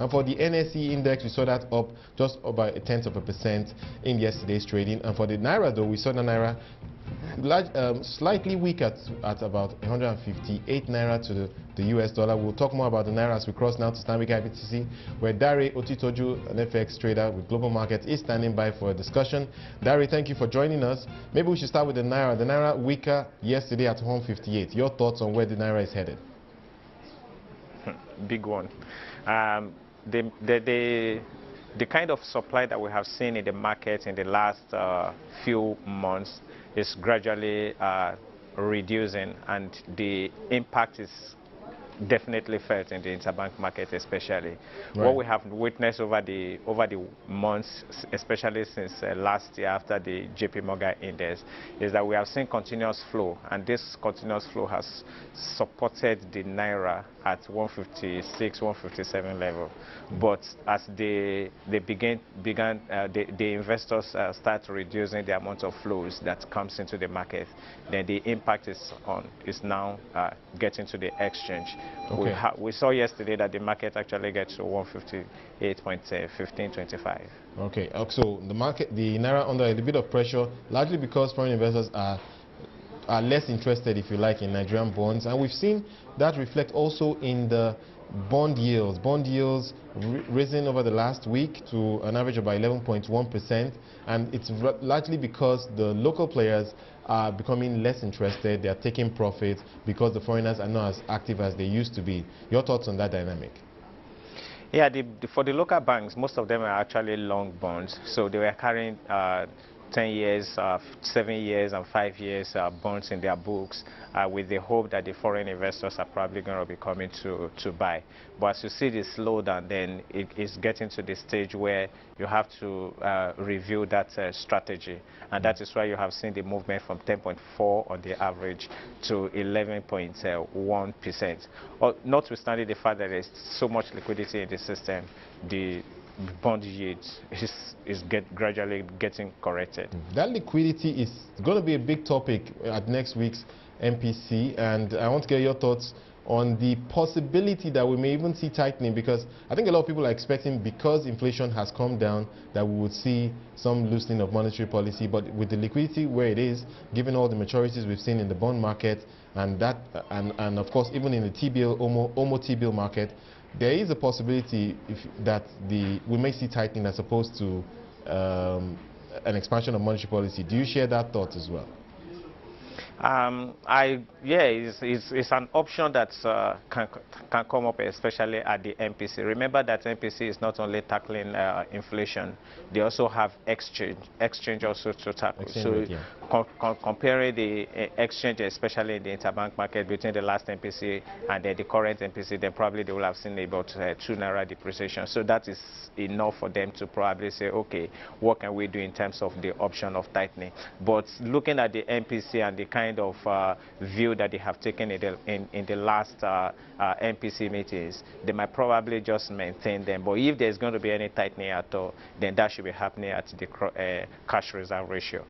And for the NSE index, we saw that up just about 0.1% in yesterday's trading. And for the Naira, though, we saw the Naira slightly weak at about 158 Naira to the US dollar. We'll talk more about the Naira as we cross now to Stanbic IBTC, where Dare Otitoju, an FX trader with Global Markets, is standing by for a discussion. Dare, thank you for joining us. Maybe we should start with the Naira. The Naira weaker yesterday at 158. Your thoughts on where the Naira is headed? Big one. The kind of supply that we have seen in the market in the last few months is gradually reducing, and the impact is definitely felt in the interbank market, especially. Right. What we have witnessed over the months, especially since last year after the JP Morgan index, is that we have seen continuous flow, and this continuous flow has supported the Naira at 156, 157 level. But as the investors start reducing the amount of flows that comes into the market, then the impact is now getting to the exchange. Okay. We saw yesterday that the market actually gets to 158.1525. Okay, so the Naira under a little bit of pressure, largely because foreign investors are less interested, if you like, in Nigerian bonds, and we've seen that reflect also in the bond yields. Bond yields risen over the last week to an average of about 11.1%, and it's largely because the local players are becoming less interested. They are taking profits because the foreigners are not as active as they used to be. Your thoughts on that dynamic? Yeah, for the local banks, most of them are actually long bonds, so they were carrying 10 years, 7 years, and 5 years bonds in their books with the hope that the foreign investors are probably going to be coming to buy. But as you see the slowdown, then it is getting to the stage where you have to review that strategy. And that is why you have seen the movement from 10.4 on the average to 11.1%. Notwithstanding the fact that there is so much liquidity in the system, the bond yield is gradually getting corrected. That liquidity is going to be a big topic at next week's MPC, and I want to get your thoughts on the possibility that we may even see tightening, because I think a lot of people are expecting, because inflation has come down, that we would see some loosening of monetary policy. But with the liquidity where it is, given all the maturities we've seen in the bond market, and of course even in the T-bill, OMO T-bill market, there is a possibility that we may see tightening as opposed to an expansion of monetary policy. Do you share that thought as well? It's an option that can come up, especially at the MPC. Remember that MPC is not only tackling inflation; they also have exchange also to tackle. Comparing the exchange, especially in the interbank market, between the last MPC and the current MPC, then probably they will have seen about 2 Naira depreciation. So that is enough for them to probably say, okay, what can we do in terms of the option of tightening? But looking at the MPC and the kind of view that they have taken in the last MPC meetings, they might probably just maintain them. But if there's going to be any tightening at all, then that should be happening at the cash reserve ratio.